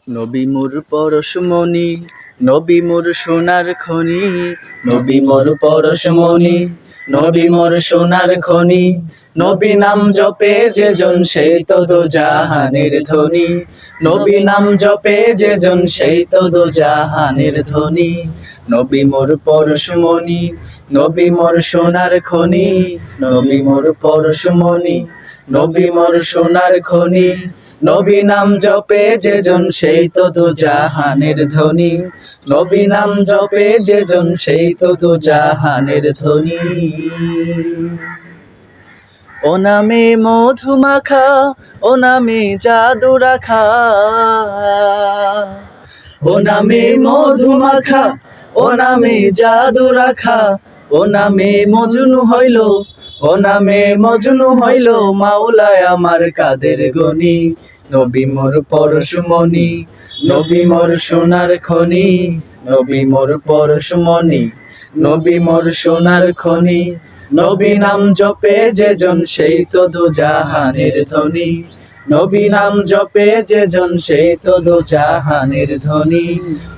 নবী মোর পরশমণি, নবী মোর সোনার খনি, নবী মোর পরশমণি, নবী মোর সোনার খনি। নবী নাম জপে যেজন সেই তো দোজাহানের ধনী, নবী নাম জপে যেজন সেই তো দোজাহানের ধনী। নবী মোর পরশমণি, নবী মোর সোনার খনি, নবী মোর পরশমণি, নবী মোর সোনার খনি। নবী নাম জপে যেজন সেই তো দোজাহানের ধনী, নবী নাম জপে যেজন সেই তো দোজাহানের ধনী। ও নামে মধু মাখা, ও নামে জাদু রাখা, ও নামে মধু মাখা, ও নামে জাদু রাখা। ও নামে মজনু হইল, ও নামে মজনু হইল মাওলায় আমার কাদের গনি। নবী মোর পরশমণি, নবী মোর সোনার খনি, নবী মোর পরশমণি, নবী মোর সোনার খনি। নবী নাম জপে যেজন সেই তো দোজাহানের ধনী, নবী নাম জপে যেজন সেই তো দোজাহানের ধনী।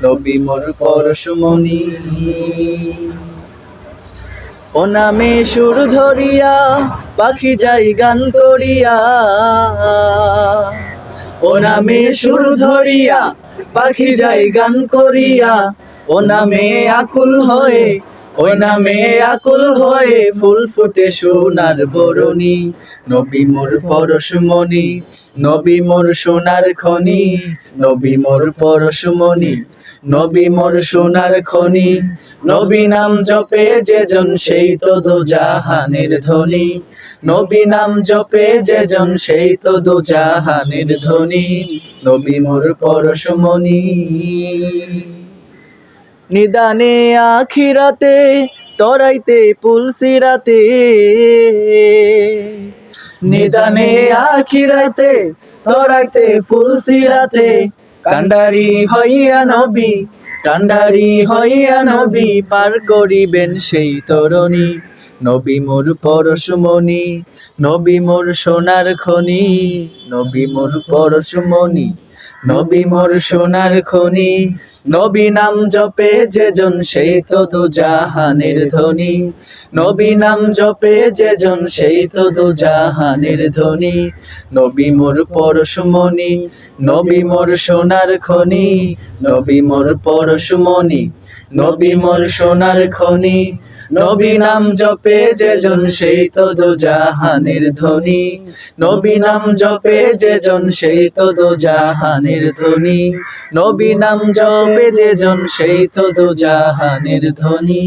নবী মোর পরশমণি। ও নামে সুর ধরিয়া পাখি যাই গান করিয়া, ও নামে সুর ধরিয়া পাখি যাই গান করিয়া। ও নামে আকুল হয়ে, ওই নামে আকুল হয়ে ফুল ফুটে সোনার বরণী। নবী মোর পরশমণি, নবী মোর সোনার খনি, নবী মোর পরশমণি, নবী মোর সোনার খনি। নবী নাম জপে যেজন সেই তো দোজাহানের ধনী, নবী নাম জপে যেজন সেই তো দোজাহানের ধনী। নবী মোর পরশমণি। নিদানে আখিরাতে তরাইতে পুলসিরাতে, নিদানে আখিরাতে তরাইতে ফুলসিরাতে। কান্ডারি হইয়া নবী, কান্ডারি হইয়া নবী পার করিবেন সেই তরণী। নবী মোর পরশমণি, নবী মোর সোনার খনি, নবী মোর পরশমণি, নবী মোর সোনার খনি। নবী নাম জপে যেজন সেই তো দোজাহানের ধনী, নবী নাম জপে যেজন সেই তো দোজাহানের ধনী। নবী মোর পরশমণি, নবী মোর সোনার খনি, নবী মোর পরশমণি, নবী মোর সোনার খনি। নবী নাম জপে যেজন সেই তো দোজাহানের ধনী, নবী নাম জপে যেজন সেই তো দোজাহানের ধনী। নবী নাম জপে যেজন সেই তো দোজাহানের ধনী।